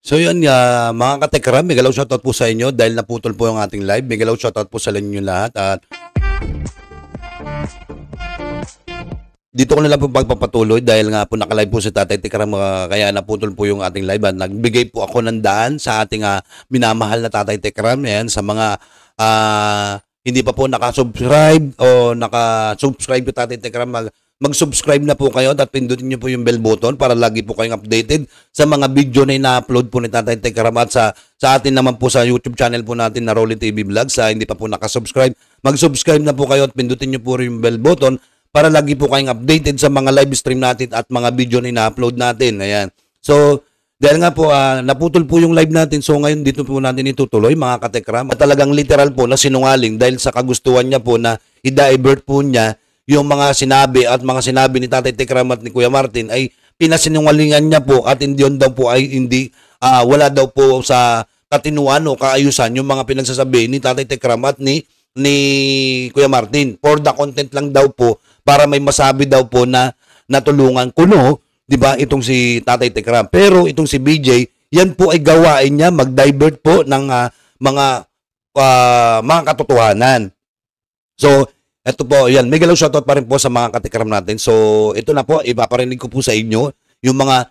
So yun, mga katekram, megalaw shoutout po sa inyo dahil naputol po yung ating live. Megalaw shoutout po sa inyo lahat. At dito ko na lang po pagpapatuloy dahil nga po nakalive po si Tatay Tekram, kaya naputol po yung ating live. At nagbigay po ako ng daan sa ating minamahal na Tatay Tekram. Yan, sa mga hindi pa po nakasubscribe o nakasubscribe po Tatay Tekram, mag-subscribe na po kayo at pindutin nyo po yung bell button para lagi po kayong updated sa mga video na ina-upload po ni Tatay Tekram. At sa atin naman po sa YouTube channel po natin na Rolly TV Vlog, sa hindi pa po nakasubscribe, mag-subscribe na po kayo at pindutin nyo po yung bell button para lagi po kayong updated sa mga live stream natin at mga video na ina-upload natin. Ayan. So, dahil nga po, naputol po yung live natin, so ngayon dito po natin itutuloy, mga katekram. At talagang literal po na sinungaling dahil sa kagustuhan niya po na i-divert po niya yung mga sinabi at mga sinabi ni Tatay Tekram at ni Kuya Martin ay pinasinungalingan niya po at hindi yun daw po ay hindi, wala daw po sa katinuan o kaayusan yung mga pinagsasabi ni Tatay Tekram at ni Kuya Martin. For the content lang daw po para may masabi daw po na natulungan ko, no? 'Di ba? Itong si Tatay Tekram. Pero itong si BJ, yan po ay gawain niya mag-divert po ng mga katotohanan. So, ito po, yan. Megalaw shoutout pa rin po sa mga katekram natin. So, ito na po, ipaparinig ko po sa inyo yung mga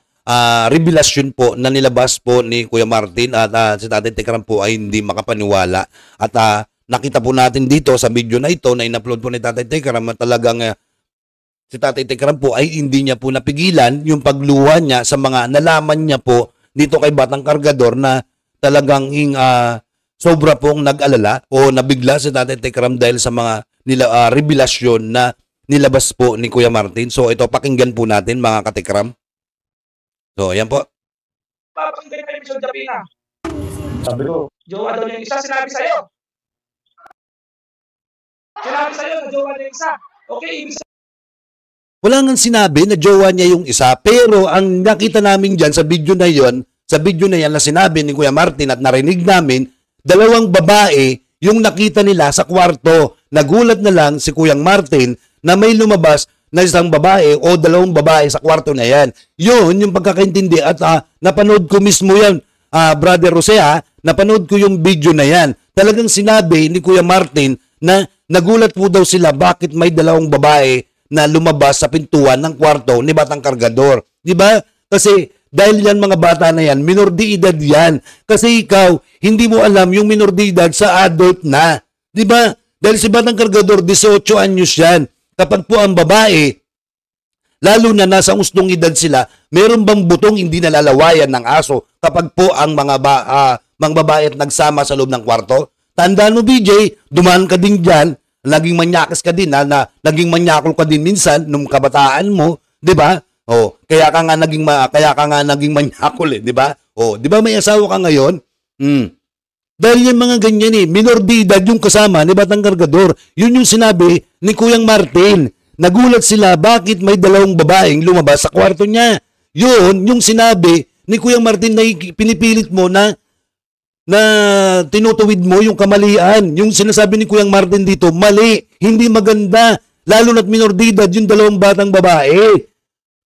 revelasyon po na nilabas po ni Kuya Martin at si Tatay Tekram po ay hindi makapaniwala. At nakita po natin dito sa video na ito na in-upload po ni Tatay Tekram na talagang si Tatay Tekram po ay hindi niya po napigilan yung pagluha niya sa mga nalaman niya po dito kay Batang Kargador na talagang sobra pong nag-alala o nabigla si Tatay Tekram dahil sa mga revelasyon na nilabas po ni Kuya Martin. So ito, pakinggan po natin mga katekram. So ayan po. Papakinggan kayo Mission Dapina. Sabi ko, jowa daw yung isa, sinabi sa'yo. Sinabi sa'yo na jowa na yung isa. Okay, ibig Wala nang sinabi na jowa niya yung isa, pero ang nakita namin dyan sa video na yan na sinabi ni Kuya Martin at narinig namin, dalawang babae yung nakita nila sa kwarto. Nagulat na lang si Kuyang Martin na may lumabas na isang babae o dalawang babae sa kwarto na yan. Yun yung pagkakaintindi at napanood ko mismo yan, Brother Jose, napanood ko yung video na yan. Talagang sinabi ni Kuya Martin na nagulat po daw sila bakit may dalawang babae na lumabas sa pintuan ng kwarto ni Batang Kargador. Diba? Kasi dahil yan mga bata na yan, minor de edad yan. Kasi ikaw, hindi mo alam yung minor de edad sa adult na. Diba? Dahil si Batang Kargador, 18 anyos yan. Kapag po ang babae, lalo na nasa ustong edad sila, meron bang butong hindi nalalawayan ng aso kapag po ang mga babae at nagsama sa loob ng kwarto? Tandaan mo, BJ, dumaan ka din dyan, naging manyakas ka din, naging manyakol ka din minsan nung kabataan mo, di ba? Oh, kaya ka nga naging manyakol di ba? Oh, di ba may asawa ka ngayon? Dahil yung mga ganyan minor de edad yung kasama ni Batang Kargador. Yun yung sinabi ni Kuyang Martin. Nagulat sila bakit may dalawang babaeng lumabas sa kwarto niya. Yun yung sinabi ni Kuyang Martin na pinipilit mo na tinutuwid mo yung kamalian. Yung sinasabi ni Kuyang Martin dito, mali, hindi maganda. Lalo na't minor de edad yung dalawang batang babae.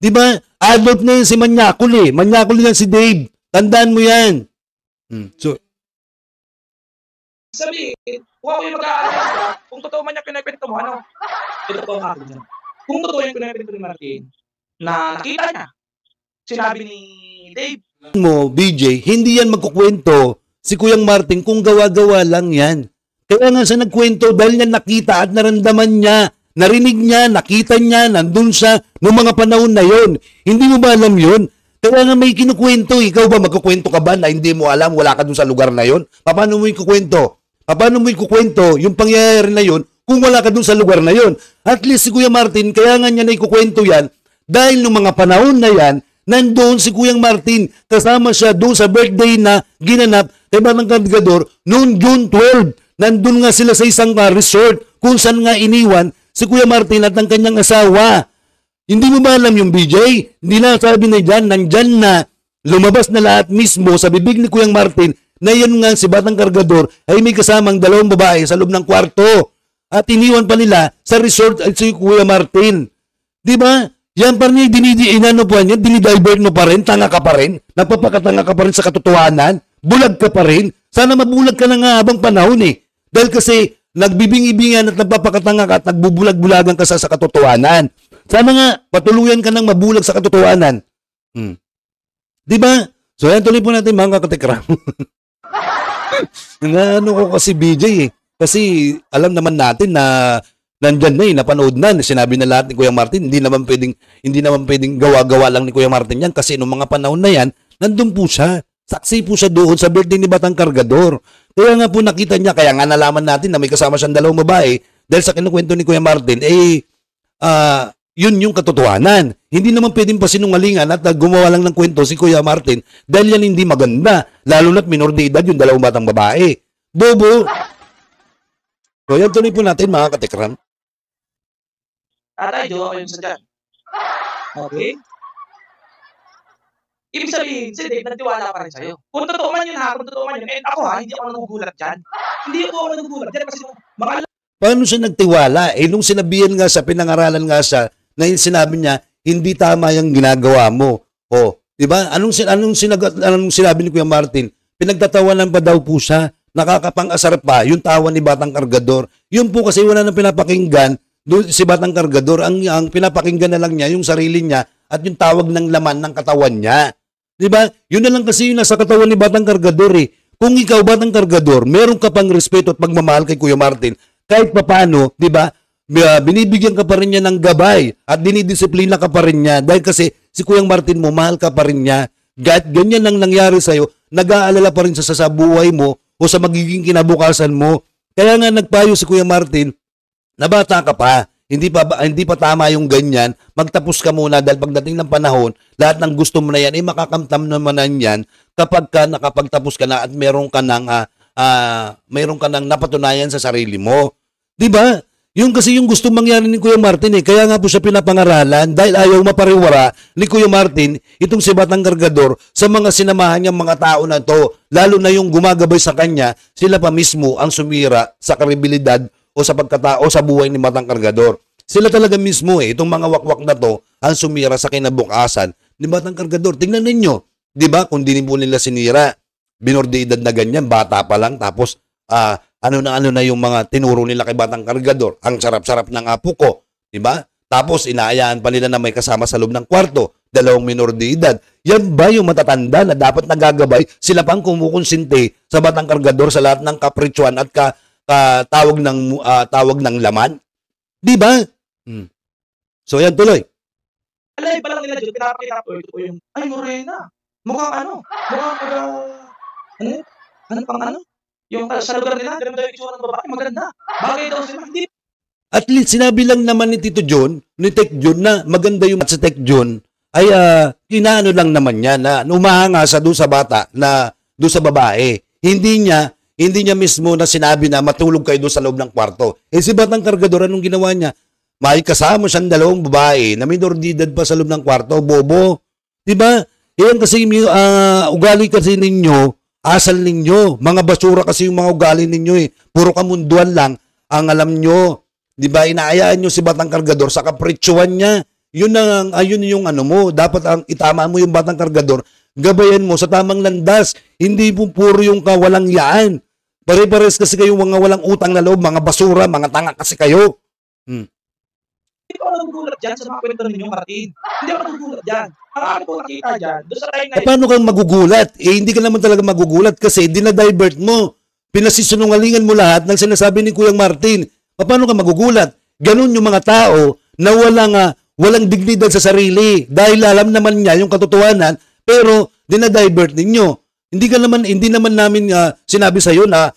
Diba? Adult na yun si Manyakol Manyakol yan si Dave. Tandaan mo yan. So, sabihin, kung ako yung mag-aalala, kung totoo man yung kinakwento mo, ito po ang akin dyan. Kung totoo yung kinakwento ni Martin, na nakita niya, sinabi ni Dave, mo, BJ, hindi yan magkukwento si Kuyang Martin kung gawa-gawa lang yan. Kaya nga siya nagkwento dahil niya nakita at naramdaman niya, narinig niya, nakita niya, nandun siya noong mga panahon na yon. Hindi mo ba alam yun? Kaya nga may kinukwento. Ikaw ba magkukwento ka ba na hindi mo alam, wala ka dun sa lugar na yon? Paano mo ikukwento? Paano mo ikukwento yung pangyayari na yon kung wala ka dun sa lugar na yon? At least si Kuya Martin, kaya nga niya na ikukwento yan dahil noong mga panahon na yan, nandoon si Kuyang Martin, kasama siya doon sa birthday na ginanap kay Batang Kargador noong June 12. Nandun nga sila sa isang resort kung saan nga iniwan si Kuya Martin at ang kanyang asawa. Hindi mo ba alam yung BJ? Hindi na sabi na dyan, nandyan na, lumabas na lahat mismo sa bibig ni Kuyang Martin na yun nga si Batang Kargador ay may kasamang dalawang babae sa loob ng kwarto. At iniwan pa nila sa resort at si Kuya Martin. Di ba? Yan pa rin, inano po yan, dinidivert mo pa rin, tanga ka pa rin, napapakatanga ka pa rin sa katotohanan, bulag ka pa rin. Sana mabulag ka na nga habang panahon eh. Dahil kasi nagbibingi-bingan at nagpapakatanga ka at nagbubulag-bulagan ka sa katotohanan. Sana nga, patuluyan ka ng mabulag sa katotohanan. Diba? So yan, tuloy po natin mga katekram. Ano ko kasi BJ eh. Kasi alam naman natin na nandyan na eh, napanood na, sinabi na lahat ni Kuya Martin, hindi naman pwedeng gawa-gawa lang ni Kuya Martin yan kasi noong mga panahon na yan, nandun po siya. Saksi po siya doon sa birthday ni Batang Kargador. Kaya nga po nakita niya, kaya nga nalaman natin na may kasama siyang dalawang babae dahil sa kinukwento ni Kuya Martin, yun yung katotohanan. Hindi naman pwedeng pasinungalingan at gumawa lang ng kwento si Kuya Martin dahil yan hindi maganda. Lalo na't minor de edad yung dalawang batang babae. Bobo! So yan, tuloy po natin mga katekram. Tatay, jowa ko yung isa dyan. Okay? Ibig sabihin, si Dave, nagtiwala pa rin sa'yo. Kung totoo man yun ha, kung totoo man yun, and ako ha, hindi ako nagugulat dyan. Hindi ako nagugulat dyan kasi mga... Paano siya nagtiwala? Nung sinabihan nga sa pinangaralan nga siya, na yung sinabi niya, hindi tama yung ginagawa mo. O, di ba? Anong sinabi ni Kuya Martin? Pinagtatawanan pa daw po siya. Nakakapang-asar pa yung tawa ni Batang Kargador. Yun po kasi wala nang pinapakinggan si Batang Kargador. Ang pinapakinggan na lang niya yung sarili niya at yung tawag ng laman ng katawan niya. Di ba? Yun na lang kasi yung nasa katawan ni Batang Kargador eh. Kung ikaw, Batang Kargador, meron ka pang respeto at pagmamahal kay Kuya Martin, kahit papano, di ba, binibigyan ka pa rin niya ng gabay at dinidisiplina ka pa rin niya dahil kasi si Kuya Martin mo, mahal ka pa rin niya. Kahit ganyan lang nangyari sa'yo, nag-aalala pa rin sa buhay mo o sa magiging kinabukasan mo. Kaya nga nagpayo si Kuya Martin na bata ka pa, hindi pa tama yung ganyan, magtapos ka muna dahil pagdating ng panahon, lahat ng gusto mo na yan, makakamtam naman yan kapag ka nakapagtapos ka na at meron ka ng napatunayan sa sarili mo. Di ba? Yung kasi yung gusto mangyari ni Kuya Martin eh. Kaya nga po siya pinapangaralan dahil ayaw mapariwara ni Kuya Martin itong si Batang Kargador sa mga sinamahan niyang mga tao na to. Lalo na yung gumagabay sa kanya, sila pa mismo ang sumira sa kredibilidad o sa pagkatao sa buhay ni Batang Kargador. Sila talaga mismo eh, itong mga wakwak na to, ang sumira sa kinabukasan ni Batang Kargador. Tingnan ninyo, di ba? Kung di po nila sinira, binordidad na ganyan, bata pa lang, tapos ano na yung mga tinuro nila kay Batang Kargador. Ang sarap-sarap ng apo ko, di ba? Tapos inaayaan pa nila na may kasama sa loob ng kwarto, dalawang minor de edad. Yan ba yung matatanda na dapat nagagabay? Sila pang kumukonsinti sa Batang Kargador sa lahat ng kapritsyon at tawag ng laman? Di ba? So yan, tuloy. Alay pa lang nila dyan, pinapakita ko yung, ay, morena. Mukhang yung sa lugar nila, ganun daw yung itsura ng babae, maganda. Bagay daw sila, hindi. At least, sinabi lang naman ni Tito John, ni Tek John, na maganda yung at sa Tek John, ay kinaano lang naman niya na umahanga sa doon sa bata, na doon sa babae. Hindi niya mismo na sinabi na matulog kayo doon sa loob ng kwarto. Si Batang Kargador, anong ginawa niya? May kasama siyang dalawang babae na minor de edad pa sa loob ng kwarto, bobo. Diba? Yan kasi ugali kasi ninyo, asal ninyo. Mga basura kasi yung mga ugali ninyo eh. Puro kamunduan lang ang alam nyo. Diba? Inaayaan nyo si Batang Kargador sa kapritsuhan niya. Yun yung ano mo. Dapat ang itama mo yung Batang Kargador. Gabayan mo sa tamang landas. Hindi po puro yung kawalang yaan. Pare-pares kasi kayong mga walang utang na loob, mga basura, mga tanga kasi kayo. Hindi ako nagugulat dyan sa mga kwento ninyo, Martin. Hindi ako nagugulat dyan. Ang akin po nakita dyan, doon sa time na paano kang magugulat? Hindi ka naman talaga magugulat kasi dinadivert mo. Pinasisunungalingan mo lahat ng sinasabi ni Kuya Martin. Paano ka magugulat? Ganun yung mga tao na walang dignidad sa sarili dahil alam naman niya yung katotohanan pero dinadivert ninyo. Hindi naman namin sinabi sa iyo na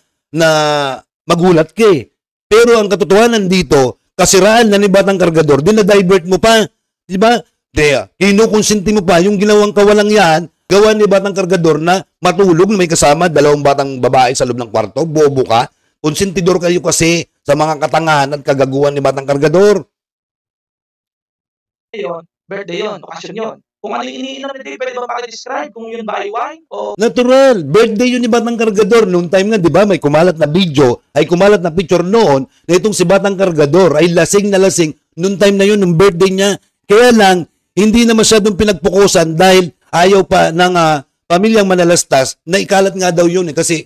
magulat ka eh. Pero ang katotohanan dito, kasiraan na ni Batang Kargador, dinadivert mo pa. Di ba? Kinukonsinti mo pa yung ginawang kawalang yan, gawa ni Batang Kargador na matulog na may kasama dalawang batang babae sa loob ng kwarto. Bobo ka. Konsentidor kayo kasi sa mga katangahan at kagaguhan ni Batang Kargador. Birthday yun, okasyon yun. Kung ano yung iniinom ni Dave, pwede ba pakidescribe kung yun ba ay wine o... Natural. Birthday yun ni Batang Kargador. Noong time nga, di ba, may kumalat na video, ay kumalat na picture noon na itong si Batang Kargador ay lasing na lasing noong time na yun, noong birthday niya. Kaya lang, hindi na masyadong pinagpukusan dahil ayaw pa ng pamilyang Manalastas na ikalat nga daw yun kasi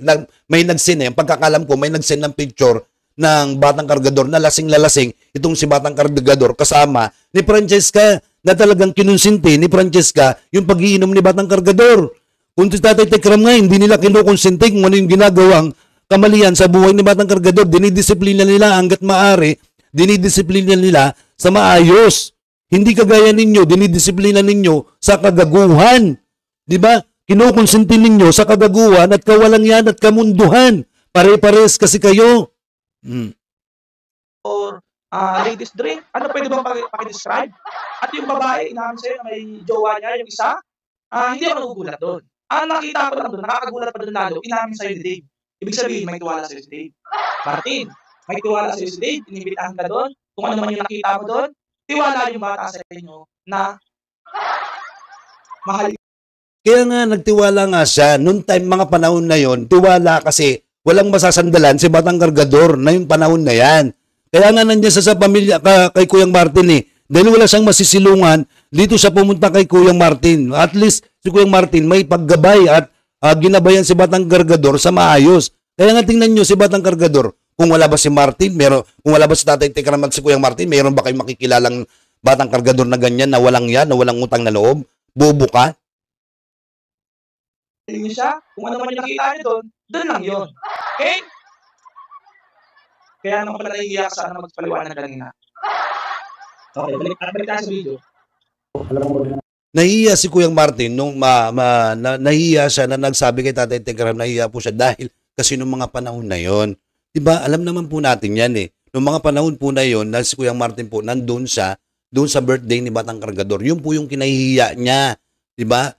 may nag-send ang pagkakalam ko may nag-send ng picture ng Batang Kargador na lasing-lalasing itong si Batang Kargador kasama ni Francesca na talagang kinonsinti ni Francesca yung pagiinom ni Batang Kargador. Kung si Tatay Tekram nga, hindi nila kinukonsente kung ano yung ginagawang kamalian sa buhay ni Batang Kargador. Dinidisiplina nila hanggat maaari, dinidisiplina nila sa maayos. Hindi kagaya ninyo, dinidisiplina ninyo sa kagaguhan. Di ba? Kinukonsente ninyo sa kagaguhan at kawalang yan at kamunduhan. Pare-pares kasi kayo. Or ladies drink, ano pwede bang paki-describe? At yung babae, inamin sa'yo na may jowa niya, yung isa, hindi ako nagugulat doon. Ang nakita ko lang doon, nakakagulat pa doon lalo, inamin sa'yo ni Dave. Ibig sabihin, may tiwala sa'yo si Dave. Martin, may tiwala sa'yo si Dave, inibitahan ka doon, kung ano man yung nakita mo doon, tiwala yung bata sa inyo na mahal. Kaya nga, nagtiwala nga siya. Noong time, mga panahon na yon, tiwala kasi walang masasandalan si Batang Kargador na yung panahon na yan. Kaya nga nandiyan sa pamilya kay Kuyang Martin eh. Dahil wala siyang masisilungan, dito siya pumunta kay Kuyang Martin. At least si Kuyang Martin may paggabay at ginabayan si Batang Kargador sa maayos. Kaya nga tingnan nyo si Batang Kargador. Kung wala ba si Martin, kung wala ba si Tatay Tekram at si Kuyang Martin, mayroon ba kayong makikilalang Batang Kargador na ganyan, na walang yan, na walang utang na loob? Bobo ka? Niyo siya, kung ano man yung nakita niyo doon lang yun. Okay? Kaya naman pala nahihiya ka sana magpaliwanag kanina. Okay, balik tayo sa video. Nahihiya si Kuyang Martin nung nahihiya siya na nagsabi kay Tatay Tekram, nahihiya po siya dahil kasi nung mga panahon na yon. Diba? Alam naman po natin yan eh. Nung mga panahon po na yon, na si Kuyang Martin po nandun siya, doon sa birthday ni Batang Kargador. Yun po yung kinahihiya niya. Diba?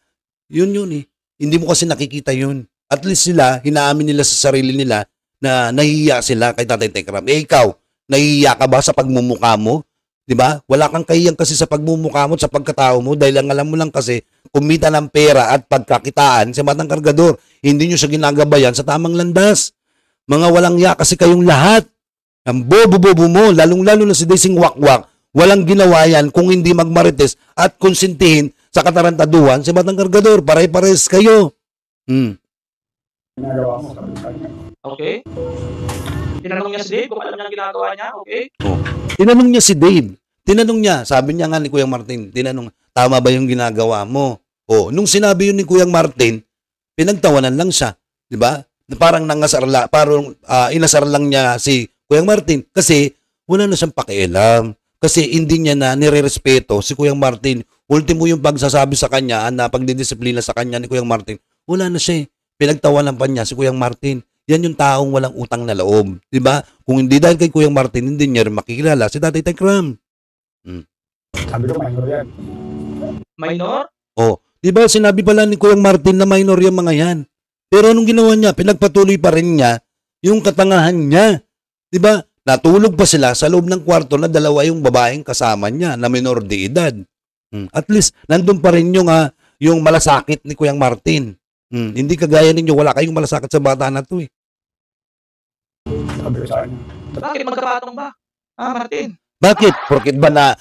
Yun eh. Hindi mo kasi nakikita yun. At least sila, hinaamin nila sa sarili nila na nahihiya sila kay Tatay Tekram. Eh ikaw, nahihiya ka ba sa pagmumukha mo? Diba? Wala kang kahiyang kasi sa pagmumukha mo at sa pagkatao mo dahil ang alam mo lang kasi kumita ng pera at pagkakitaan si Batang Kargador. Hindi nyo siya ginagabayan sa tamang landas. Mga walang ya kasi kayong lahat. Ang bobo-bobo mo, lalong-lalo na si Daising Wakwak, walang ginawa yan kung hindi magmarites at konsintihin sa katarantaduhan si Batang Kargador. Pare-pares kayo. Okay? Tinanong niya si Dave kung alam niya ang ginagawa niya, okay? Tinanong niya si Dave. Tinanong niya, sabi niya nga ni Kuyang Martin, tama ba yung ginagawa mo? Nung sinabi yun ni Kuyang Martin, pinagtawanan lang siya. Diba? Parang inasar lang niya si Kuyang Martin kasi wala na siyang pakialam. Kasi hindi niya na nire-respeto si Kuyang Martin. Ultimo yung pagsasabi sa kanya na pagdidisiplina sa kanya ni Kuyang Martin, wala na siya. Pinagtawanan pa niya si Kuyang Martin. Yan yung taong walang utang na loob. Diba? Kung hindi dahil kay Kuyang Martin, hindi niya rin makikilala si Tatay Tekram. Sabi ko, minor yan. Minor? Diba sinabi pala ni Kuyang Martin na minor yung mga yan. Pero anong ginawa niya? Pinagpatuloy pa rin niya yung katangahan niya. Diba? Natulog pa sila sa loob ng kwarto na dalawa yung babaeng kasama niya na minor de edad. At least, nandun pa rin yung malasakit ni Kuyang Martin. Hindi kagaya ninyo, wala kayong malasakit sa bata na to eh. Sabi ko sa kanya. Bakit magkapatong ba? Martin? Bakit? Porkit ba na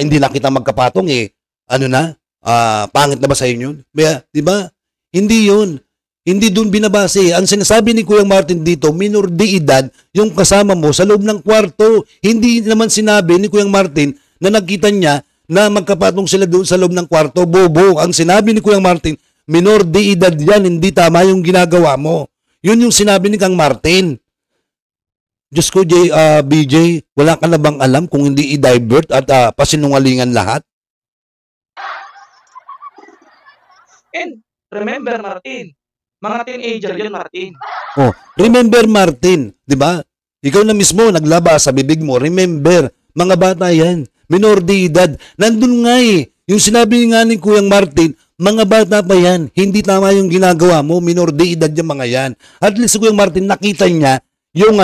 hindi na kita magkapatong eh? Pangit na ba sa inyo? Di ba? Hindi yun. Hindi doon binabase. Ang sinasabi ni Kuyang Martin dito, minor de edad yung kasama mo sa loob ng kwarto. Hindi naman sinabi ni Kuyang Martin na nakita niya na magkapatong sila doon sa loob ng kwarto. Bobo. Ang sinabi ni Kuyang Martin, minor de edad yan, hindi tama yung ginagawa mo. Yun yung sinabi ni Kang Martin. Diyos ko, BJ, wala ka na bang alam kung hindi i-divert at pasinungalingan lahat? And remember, Martin, mga teenager yun, Martin. Remember, Martin, di ba? Ikaw na mismo, naglaba sa bibig mo, remember, mga bata yan, minor de edad. Nandun nga eh, yung sinabi nga ni Kuyang Martin, mga bata pa yan, hindi tama yung ginagawa mo, minor de edad yung mga yan. At least si Kuyang Martin, nakita niya yung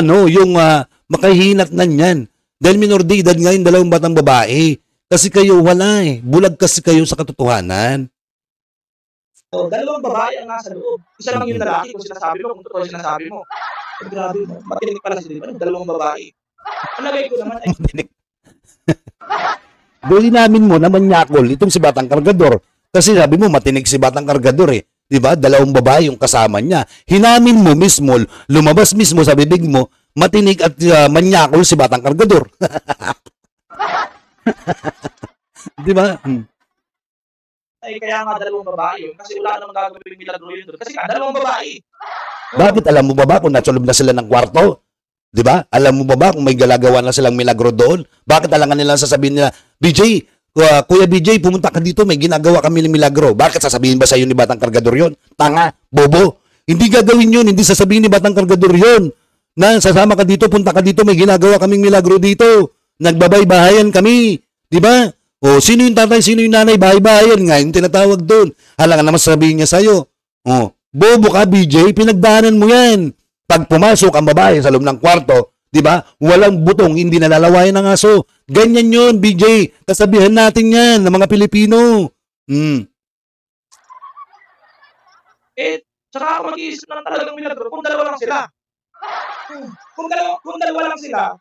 makahinat na niyan. Dahil minor de edad nga yung dalawang batang babae. Kasi kayo wala eh, bulag kasi kayo sa katotohanan. Dalawang babae ang nasa loob. Isa lang yung lalaki kung sinasabi mo, kung totoo yung sinasabi mo. Grabe mo, matinig pala si Dave. Dalawang babae. Ang lagay ko naman ay... namin mo na manyakol itong si Batang Kargador. Kasi sabi mo, matinig si Batang Kargador eh. Diba? Dalawang babae yung kasama niya. Hinamin mo mismo, lumabas mismo sa bibig mo, matinig at manyakol si Batang Kargador. Diba? Ay, kaya nga dalawang babae yun. Kasi wala namang gagawin milagro yun doon. Kasi nga, dalawang babae. Bakit? Alam mo ba kung natsulob na sila ng kwarto? Diba? Alam mo ba kung may galagawa na silang milagro doon? Bakit alangan nila sasabihin nila, BJ, Kuya BJ, pumunta ka dito, may ginagawa kami ng milagro. Bakit sasabihin ba sa iyo ni Batang Kargador yun? Tanga, bobo. Hindi gagawin yun, hindi sasabihin ni Batang Kargador yun. Na sasama ka dito, punta ka dito, may ginagawa kaming milagro dito. Nagbabay-bahayan kami. Diba? O, sino yung tatay, sino yung nanay, bahay-bahayan nga, yung tinatawag doon. Alangan naman sasabihin niya sa'yo. O, bobo ka BJ, pinagdaanan mo yan. Pag pumasok ang babae sa loob ng kwarto, di ba? Walang butong, hindi nalalawayan ng aso. Ganyan yun, BJ. Kasabihan natin yan ng mga Pilipino. Tsaka ako mag-iisip na talagang milagro kung dalawa lang sila. Kung dalawa lang sila,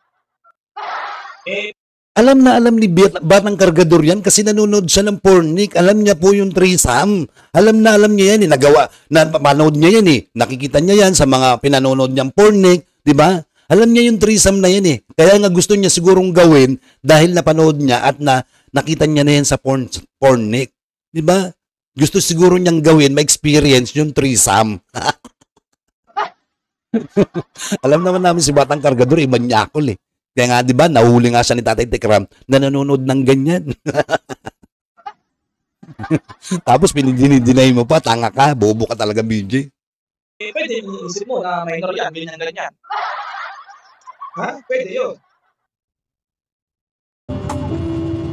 alam na alam ni Batang Kargador yan kasi nanonood siya ng pornic. Alam niya po yung threesome. Alam niya yan eh. Napanood niya yan eh. Nakikita niya yan sa mga pinanonood niyang pornic. Di ba? Alam niya yung threesome na yan eh. Kaya nga gusto niya sigurong gawin dahil napanood niya at nakita niya na yan sa pornic. Di ba? Gusto siguro niyang gawin, ma-experience yung threesome. Alam naman namin si Batang Kargador, manyakol eh. Kaya nga, di ba, nahuli nga siya ni Tatay Tekram na nanonood ng ganyan. Tapos pinidinay mo pa, tanga ka, bobo ka talaga, BJ. Pwede iisip mo na minor yan, ganyan. Ha? Pwede yun.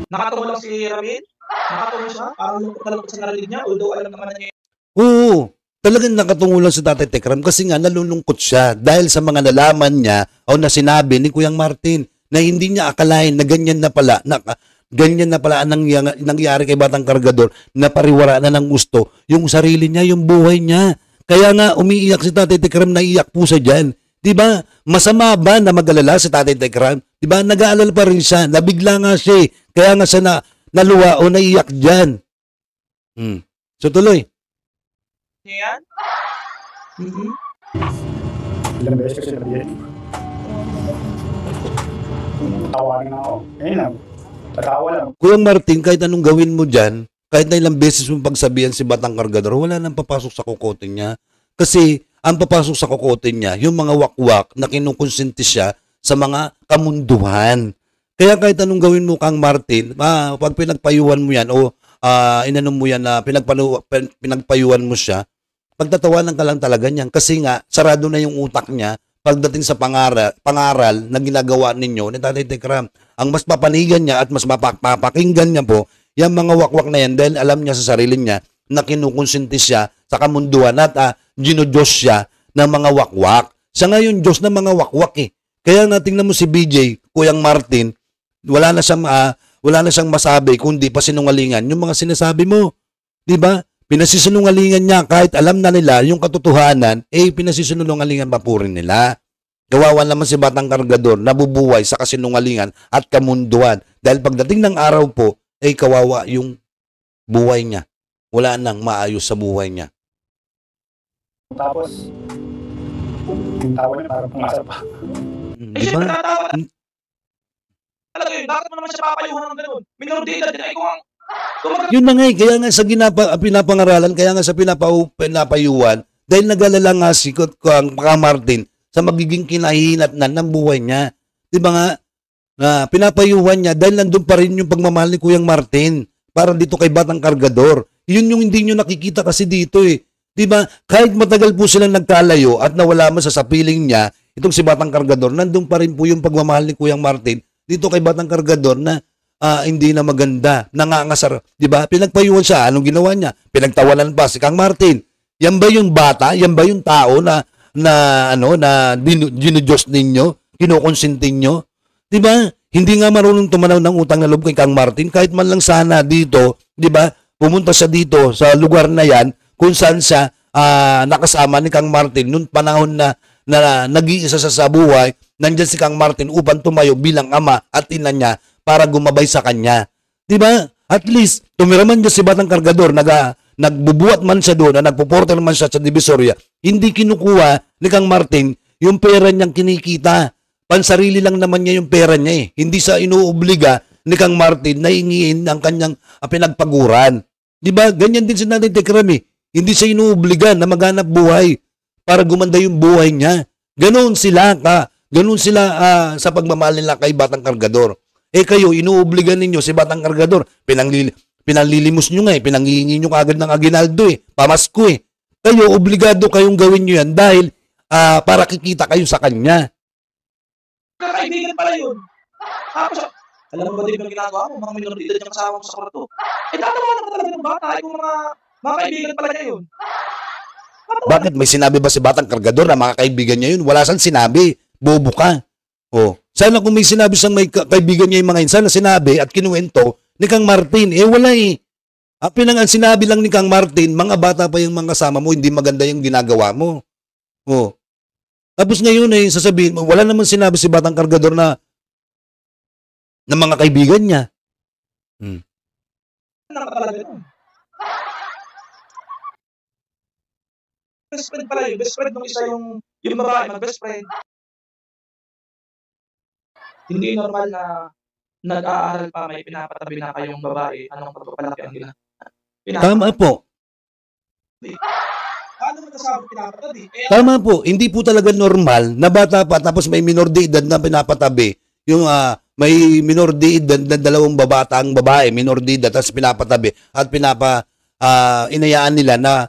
Nakatungo lang si Ramin? Nakatungo siya? Parang lungkot sa narinig niya, although alam naman niya. Oo. Talagang nakatungo lang si Tatay Tekram kasi nga nalulungkot siya dahil sa mga nalaman niya o na sinabi ni Kuyang Martin na hindi niya akalain na ganyan na pala ang nangyari kay Batang Kargador na pariwara na ng gusto yung sarili niya, yung buhay niya. Kaya nga umiiyak si Tatay Tekram, naiiyak po siya dyan. Diba? Masama ba na mag-alala si Tatay Tekram? Diba? Nag-aalala pa rin siya. Nabigla nga siya. Kaya nga siya naluwa o naiiyak dyan. So tuloy. Yan? Ilang beses kasi nabiyan. Tawanin ako. Ngayon lang. Tatawa lang. Kuyang Martin, kahit anong gawin mo dyan, kahit na ilang beses mo pagsabihan si Batang Kargador, wala nang papasok sa kokote niya. Kasi ang papasok sa kokote niya, yung mga wakwak na kinukonsinti siya sa mga kamunduhan. Kaya kahit anong gawin mo, Kang Martin, pag pinagpayuhan mo yan o inanom mo yan na pinagpayuhan mo siya, pagtatawanan ka lang talaga niyan. Kasi nga, sarado na yung utak niya pagdating sa pangaral na ginagawa ninyo ni Tatay Tekram. Ang mas papanigan niya at mas mapapakinggan niya po, yung mga wakwak na yan dahil alam niya sa sarili niya na kinukonsinti siya sa kamunduhan at ginodiyos siya ng mga wakwak. Siya nga yung Diyos ng mga wakwak eh. Kaya natingnan mo si BJ, Kuyang Martin, wala na siyang masabi kundi pa sinungalingan yung mga sinasabi mo. 'Di ba? Pinasisinungalingan niya kahit alam na nila yung katotohanan, pinasisinungalingan pa po rin nila. Kawawa naman si Batang Kargador, nabubuhay sa kasinungalingan at kamunduhan. Dahil pagdating ng araw po, kawawa yung buhay niya. Wala nang maayos sa buhay niya. Tapos, yung tawa niya parang pumasar pa. Di ba? Talaga yun, bakit mo naman siya papayuhan ng ganun? Minor de edad din, Yun na nga kaya nga sa pinapangaralan, kaya nga sa pinapayuan, dahil nag-alala nga si Kang Martin sa magiging kinahihinatnan ng buhay niya. Di ba nga, pinapayuhan niya dahil nandun pa rin yung pagmamahal ni Kuyang Martin para dito kay Batang Kargador. Yun yung hindi nyo nakikita kasi dito eh. Di ba? Kahit matagal po silang nagkalayo at nawala mo sa sapiling niya, itong si Batang Kargador, nandun pa rin po yung pagmamahal ni Kuyang Martin dito kay Batang Kargador na hindi na maganda, nangangasar, 'di ba? Pinagpayuhan siya, anong ginawa niya? Pinagtawanan pa si Kang Martin. Yan ba yung bata? Yan ba yung tao na ginudiyos ninyo, kinukonsintin nyo? 'Di ba? Hindi nga marunong tumanaw ng utang na loob kay Kang Martin kahit man lang sana dito, 'di ba? Pumunta siya dito sa lugar na 'yan kung saan siya nakasama ni Kang Martin noong panahon na nag-iisa sa buhay. Nandiyan si Kang Martin upang tumayo bilang ama at ina niya para gumabay sa kanya. Di ba? At least, tumira man dyan si Batang Kargador, nagbubuhat man siya doon, nagpuportal man siya sa Divisoria, hindi kinukuha ni Kang Martin yung pera niyang kinikita. Pansarili lang naman niya yung pera niya eh. Hindi sa inuobliga ni Kang Martin na hingiin ang kanyang pinagpaguran. Di ba? Ganyan din si Tatay Tekram eh. Hindi siya inuobliga na maghanap buhay para gumanda yung buhay niya. Ganoon sila sa pagmamahal nila kay Batang Kargador. Eh kayo, inuobligan ninyo si Batang Kargador. Pinanlilimos nyo nga eh. Pinanghihingi nyo kagad ng aginaldo eh. Pamasko eh. Kayo, obligado kayong gawin nyo yan dahil para kikita kayo sa kanya. Kaibigan pala yun. Tapos, alam mo ba din yung ginagawa mo? Mga minor de edad yung kasama mo sa kwarto. Eh, tatawanan ka talaga ng bata. Ay, kung mga kaibigan pala niya yun. Bakit? May sinabi ba si Batang Kargador na mga kaibigan niya yun? Wala siyang sinabi. Bobo ka. Oh. Sana kung may sinabi siyang may kaibigan niya yung mga yun, sana sinabi at kinuwento ni Kang Martin. Eh, wala eh. Ang sinabi lang ni Kang Martin, mga bata pa yung mga kasama mo, hindi maganda yung ginagawa mo. Oh. Tapos ngayon eh, sasabihin, wala naman sinabi si Batang Kargador na mga kaibigan niya. Best friend pala yun. Best friend nung isa yung babae, mag-best friend. Hindi normal na nag-aaral pa, may pinapatabi na kayong babae. Anong pagpapalaki ang gina? Tama po. Paano mo nasabi pinapatabi? Tama po. Hindi po talaga normal na bata pa tapos may minor de edad na pinapatabi. Yung may minor de edad na dalawang batang babae, minor de edad, tapos pinapatabi at inayaan nila na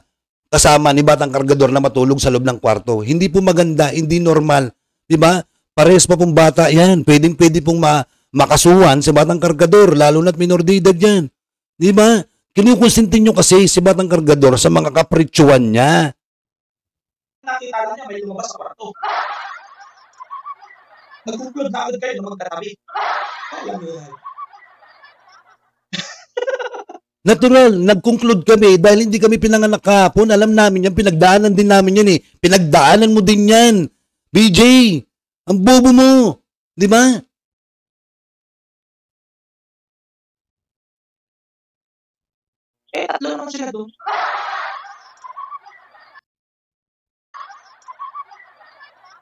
kasama ni Batang Kargador na matulog sa loob ng kwarto. Hindi po maganda, hindi normal. Diba? Parehas pa pong bata yan. Pwede pong makasuhan si Batang Kargador, lalo na't minor de edad yan. Diba? Kinukonsintin nyo kasi si Batang Kargador sa mga kapritsyuhan niya. Nakita na niya, may lumabas sa kwarto. Nag-conclude na agad kayo na magkatabi. Alam mo yan. Natural, nag-conclude kami dahil hindi kami pinanganak kahapon. Alam namin yan, pinagdaanan din namin yan eh. Pinagdaanan mo din yan. BJ, ang bobo mo. Di ba? Eh, tatlo naman sila doon.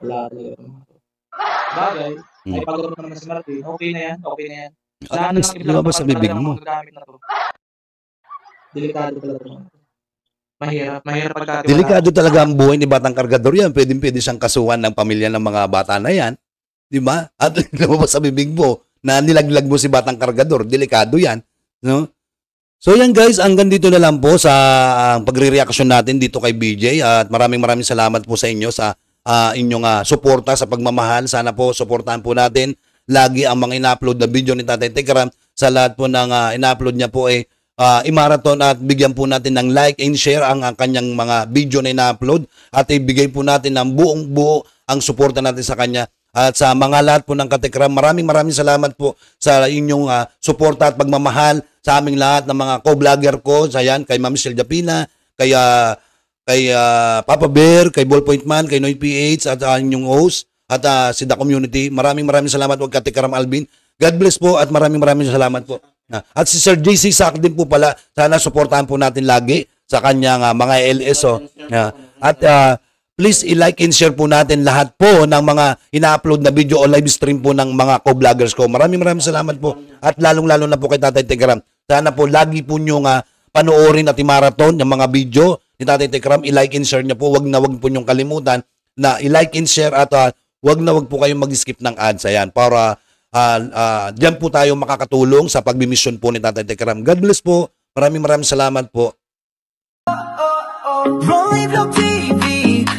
Wala talaga. Bagay, ay pagod naman si Martin. Okay na yan, okay na yan. Saan na lang lumabas sa bibig mo? Delikado talaga. Mahirap pagkatiwalaan. Delikado talaga ang buhay ni Batang Kargador yan. Pwede siyang kasuhan ng pamilya ng mga bata na yan. Di ba? At lumabas sa bibig mo na nilaglag mo si Batang Kargador. Delikado yan. No? So yan guys, hanggang dito na lang po sa pagre-reaction natin dito kay BJ. At maraming salamat po sa inyo sa inyong suporta sa pagmamahal. Sana po suportahan po natin lagi ang mga ina-upload na video ni Tatay Tekram. Sa lahat po ng ina-upload niya po ay i-marathon at bigyan po natin ng like and share ang kanyang mga video na ina-upload at ibigay po natin ng buong-buo ang suporta natin sa kanya. At sa mga lahat po ng Katekram, maraming salamat po sa inyong suporta at pagmamahal sa aming lahat ng mga co-vlogger ko. Sa yan, kay Ma'am Michelle Japina, kay Papa Bear, kay Ballpoint Man, kay Noy PH at inyong host at si The Community. Maraming salamat po Katekram Alvin. God bless po at maraming salamat po. At si Sir JC Sak din po pala, sana suportahan po natin lagi sa kanyang mga LSO. At please i-like and share po natin lahat po ng mga ina-upload na video o live stream po ng mga co-vloggers ko. Maraming salamat po. At lalong-lalo na po kay Tatay Tekram. Sana po lagi po nyo panoorin at i-marathon yung mga video ni Tatay Tekram. I-like and share nyo po. Wag po nyong kalimutan na i-like and share at wag po kayong mag-skip ng ads. Ayan, para diyan po tayo makakatulong sa pagbimisyon po ni Tatay Tekram. God bless po. Maraming salamat po. Rolling TV,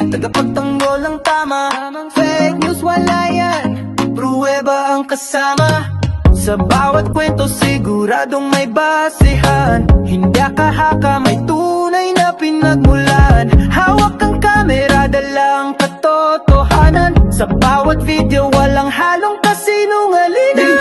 tagapagtanggol ang tama. Fake news wala yan, pruweba ang kasama. Sa bawat kwento siguradong may basehan. Hindi haka, may tunay na pinagmulan. Hawak ang kamera, dalang katotohanan. Sa bawat video walang halong kasinungalingan.